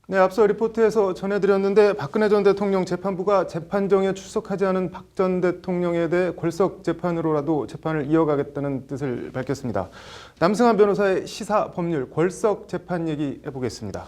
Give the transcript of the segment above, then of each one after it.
네, 앞서 리포트에서 전해드렸는데 박근혜 전 대통령 재판부가 재판정에 출석하지 않은 박 전 대통령에 대해 골석 재판으로라도 재판을 이어가겠다는 뜻을 밝혔습니다. 남승환 변호사의 시사 법률 골석 재판 얘기 해보겠습니다.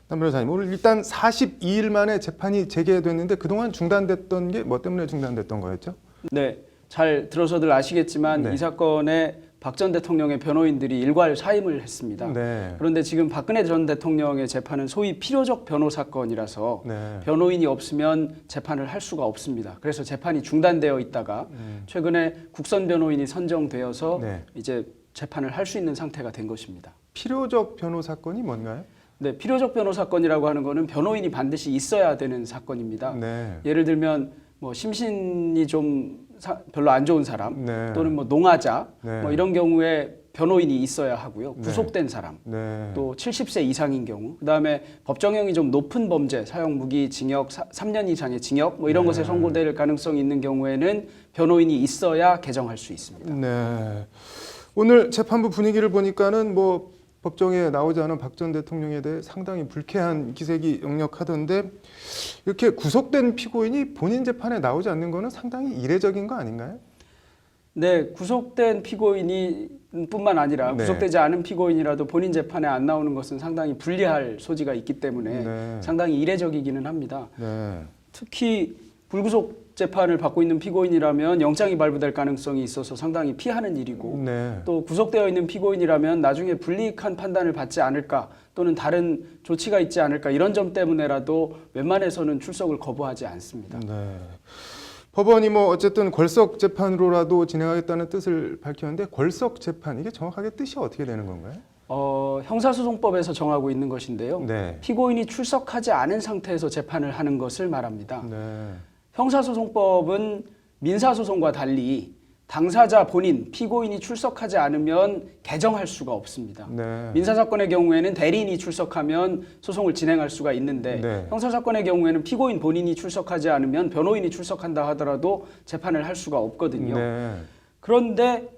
남 변호사님, 오늘 일단 42일 만에 재판이 재개됐는데 그동안 중단됐던 게 뭐 때문에 중단됐던 거였죠? 네, 잘 들어서들 아시겠지만 네. 이 사건에 박 전 대통령의 변호인들이 일괄 사임을 했습니다. 네. 그런데 지금 박근혜 전 대통령의 재판은 소위 필요적 변호 사건이라서 네. 변호인이 없으면 재판을 할 수가 없습니다. 그래서 재판이 중단되어 있다가 최근에 국선 변호인이 선정되어서 네. 이제 재판을 할 수 있는 상태가 된 것입니다. 필요적 변호 사건이 뭔가요? 네, 필요적 변호 사건이라고 하는 거는 변호인이 반드시 있어야 되는 사건입니다. 네. 예를 들면 뭐 심신이 좀 별로 안 좋은 사람 네. 또는 뭐 농아자 네. 뭐 이런 경우에 변호인이 있어야 하고요. 네. 구속된 사람 네. 또 70세 이상인 경우 그다음에 법정형이 좀 높은 범죄 사형 무기 징역 3년 이상의 징역 뭐 이런 네. 것에 선고될 가능성이 있는 경우에는 변호인이 있어야 개정할 수 있습니다. 네. 오늘 재판부 분위기를 보니까는 뭐 법정에 나오지 않은 박 전 대통령에 대해 상당히 불쾌한 기색이 역력하던데 이렇게 구속된 피고인이 본인 재판에 나오지 않는 거는 상당히 이례적인 거 아닌가요? 네, 구속된 피고인이 뿐만 아니라 네. 구속되지 않은 피고인이라도 본인 재판에 안 나오는 것은 상당히 불리할 소지가 있기 때문에 네. 상당히 이례적이기는 합니다. 네. 특히 불구속 재판을 받고 있는 피고인이라면 영장이 발부될 가능성이 있어서 상당히 피하는 일이고 네. 또 구속되어 있는 피고인이라면 나중에 불이익한 판단을 받지 않을까 또는 다른 조치가 있지 않을까 이런 점 때문에라도 웬만해서는 출석을 거부하지 않습니다. 네. 법원이 뭐 어쨌든 골석 재판으로라도 진행하겠다는 뜻을 밝혔는데 골석 재판 이게 정확하게 뜻이 어떻게 되는 건가요? 형사소송법에서 정하고 있는 것인데요. 네. 피고인이 출석하지 않은 상태에서 재판을 하는 것을 말합니다. 네. 형사소송법은 민사소송과 달리 당사자 본인, 피고인이 출석하지 않으면 개정할 수가 없습니다. 네. 민사사건의 경우에는 대리인이 출석하면 소송을 진행할 수가 있는데 네. 형사사건의 경우에는 피고인 본인이 출석하지 않으면 변호인이 출석한다 하더라도 재판을 할 수가 없거든요. 네. 그런데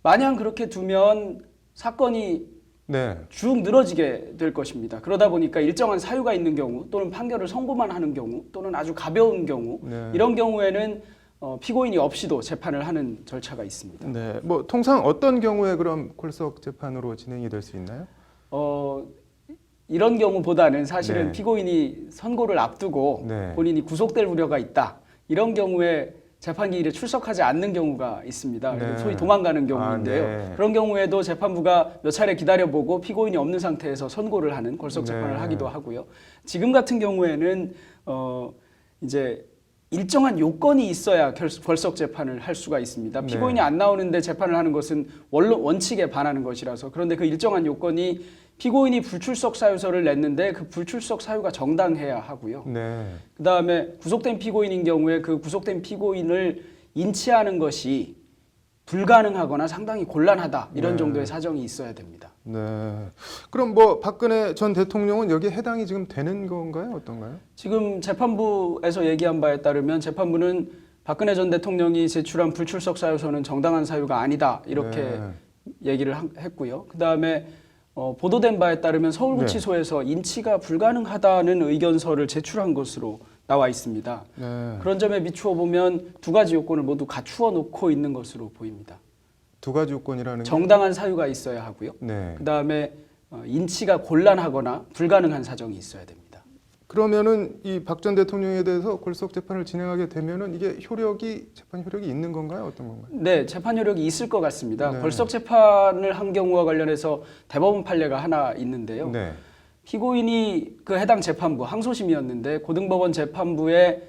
마냥 그렇게 두면 사건이 네. 쭉 늘어지게 될 것입니다. 그러다 보니까 일정한 사유가 있는 경우 또는 판결을 선고만 하는 경우 또는 아주 가벼운 경우 네. 이런 경우에는 피고인이 없이도 재판을 하는 절차가 있습니다. 네. 뭐 통상 어떤 경우에 그럼 골석 재판으로 진행이 될 수 있나요? 이런 경우보다는 사실은 네. 피고인이 선고를 앞두고 네. 본인이 구속될 우려가 있다. 이런 경우에 재판기일에 출석하지 않는 경우가 있습니다. 네. 소위 도망가는 경우인데요. 네. 그런 경우에도 재판부가 몇 차례 기다려보고 피고인이 없는 상태에서 선고를 하는 골석 재판을 네. 하기도 하고요. 지금 같은 경우에는 이제 일정한 요건이 있어야 골석 재판을 할 수가 있습니다. 네. 피고인이 안 나오는데 재판을 하는 것은 원칙에 반하는 것이라서 그런데 그 일정한 요건이 피고인이 불출석 사유서를 냈는데 그 불출석 사유가 정당해야 하고요. 네. 그다음에 구속된 피고인인 경우에 그 구속된 피고인을 인치하는 것이 불가능하거나 상당히 곤란하다 이런 네. 정도의 사정이 있어야 됩니다. 네. 그럼 뭐 박근혜 전 대통령은 여기에 해당이 지금 되는 건가요? 어떤가요? 지금 재판부에서 얘기한 바에 따르면 재판부는 박근혜 전 대통령이 제출한 불출석 사유서는 정당한 사유가 아니다 이렇게 네. 얘기를 했고요. 그다음에 보도된 바에 따르면 서울구치소에서 인치가 불가능하다는 의견서를 제출한 것으로 나와 있습니다. 네. 그런 점에 비추어 보면 두 가지 요건을 모두 갖추어 놓고 있는 것으로 보입니다. 두 가지 요건이라는 게 정당한 사유가 있어야 하고요. 네. 그다음에 인치가 곤란하거나 불가능한 사정이 있어야 됩니다. 그러면은 이 박 전 대통령에 대해서 골석 재판을 진행하게 되면은 이게 재판 효력이 있는 건가요? 어떤 건가요? 네, 재판 효력이 있을 것 같습니다. 네. 골석 재판을 한 경우와 관련해서 대법원 판례가 하나 있는데요. 네. 피고인이 그 해당 재판부 항소심이었는데 고등법원 재판부에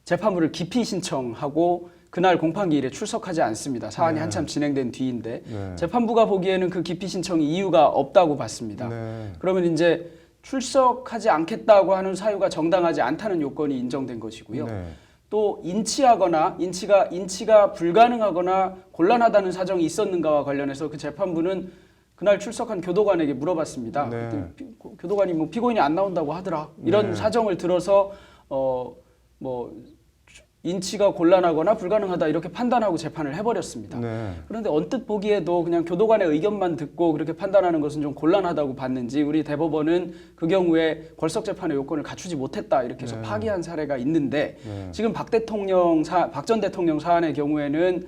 재판부를 기피 신청하고 그날 공판기일에 출석하지 않습니다. 사안이 네. 한참 진행된 뒤인데 네. 재판부가 보기에는 그 기피 신청이 이유가 없다고 봤습니다. 네. 그러면 이제 출석하지 않겠다고 하는 사유가 정당하지 않다는 요건이 인정된 것이고요. 네. 또 인치가 불가능하거나 곤란하다는 사정이 있었는가와 관련해서 그 재판부는 그날 출석한 교도관에게 물어봤습니다. 네. 그때 교도관이 뭐 피고인이 안 나온다고 하더라. 이런 네. 사정을 들어서 인치가 곤란하거나 불가능하다 이렇게 판단하고 재판을 해버렸습니다. 네. 그런데 언뜻 보기에도 그냥 교도관의 의견만 듣고 그렇게 판단하는 것은 좀 곤란하다고 봤는지 우리 대법원은 그 경우에 걸석 재판의 요건을 갖추지 못했다 이렇게 해서 네. 파기한 사례가 있는데 네. 지금 박 전 대통령 사안의 경우에는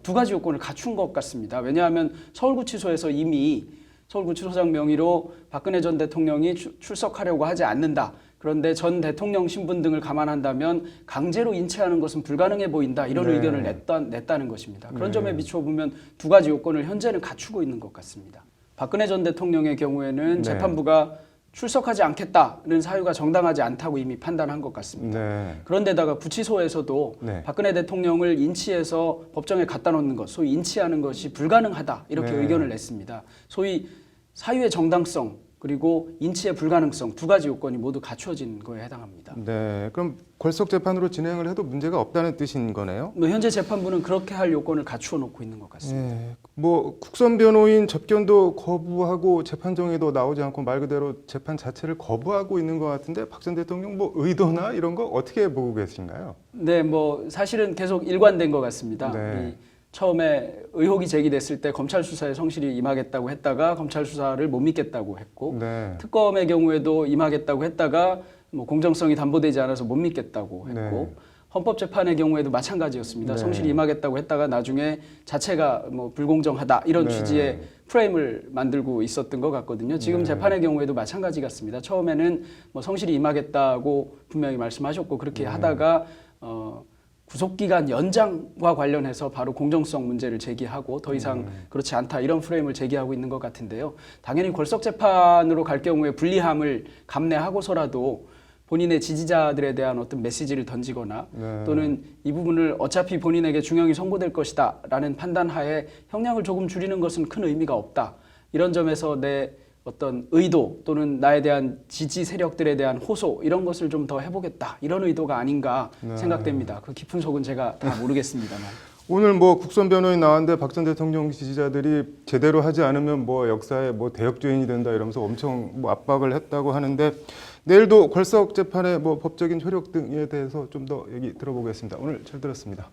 두 가지 요건을 갖춘 것 같습니다. 왜냐하면 서울구치소에서 이미 서울구치소장 명의로 박근혜 전 대통령이 출석하려고 하지 않는다. 그런데 전 대통령 신분 등을 감안한다면 강제로 인치하는 것은 불가능해 보인다. 이런 네. 의견을 냈다는 것입니다. 그런 네. 점에 비춰보면 두 가지 요건을 현재는 갖추고 있는 것 같습니다. 박근혜 전 대통령의 경우에는 네. 재판부가 출석하지 않겠다는 사유가 정당하지 않다고 이미 판단한 것 같습니다. 네. 그런데다가 구치소에서도 네. 박근혜 대통령을 인치해서 법정에 갖다 놓는 것, 소위 인치하는 것이 불가능하다 이렇게 네. 의견을 냈습니다. 소위 사유의 정당성 그리고 인치의 불가능성 두 가지 요건이 모두 갖춰진 거에 해당합니다. 네. 그럼 걸석 재판으로 진행을 해도 문제가 없다는 뜻인 거네요? 뭐 현재 재판부는 그렇게 할 요건을 갖추어 놓고 있는 것 같습니다. 네. 뭐 국선 변호인 접견도 거부하고 재판정에도 나오지 않고 말 그대로 재판 자체를 거부하고 있는 것 같은데 박 전 대통령 뭐 의도나 이런 거 어떻게 보고 계신가요? 네, 뭐 사실은 계속 일관된 것 같습니다. 네. 처음에 의혹이 제기됐을 때 검찰 수사에 성실히 임하겠다고 했다가 검찰 수사를 못 믿겠다고 했고 네. 특검의 경우에도 임하겠다고 했다가 뭐 공정성이 담보되지 않아서 못 믿겠다고 했고 네. 헌법재판의 경우에도 마찬가지였습니다. 네. 성실히 임하겠다고 했다가 나중에 자체가 뭐 불공정하다 이런 네. 취지의 프레임을 만들고 있었던 것 같거든요. 지금 네. 재판의 경우에도 마찬가지 같습니다. 처음에는 뭐 성실히 임하겠다고 분명히 말씀하셨고 그렇게 네. 하다가 구속기간 연장과 관련해서 바로 공정성 문제를 제기하고 더 이상 그렇지 않다 이런 프레임을 제기하고 있는 것 같은데요. 당연히 걸석 재판으로 갈 경우에 불리함을 감내하고서라도 본인의 지지자들에 대한 어떤 메시지를 던지거나 네. 또는 이 부분을 어차피 본인에게 중형이 선고될 것이다 라는 판단하에 형량을 조금 줄이는 것은 큰 의미가 없다. 이런 점에서 내 어떤 의도 또는 나에 대한 지지 세력들에 대한 호소 이런 것을 좀 더 해보겠다 이런 의도가 아닌가 네. 생각됩니다. 그 깊은 속은 제가 다 모르겠습니다만. 오늘 뭐 국선 변호인 나왔는데 박 전 대통령 지지자들이 제대로 하지 않으면 뭐 역사의 뭐 대역죄인이 된다 이러면서 엄청 뭐 압박을 했다고 하는데 내일도 걸석 재판의 뭐 법적인 효력 등에 대해서 좀 더 얘기 들어보겠습니다. 오늘 잘 들었습니다.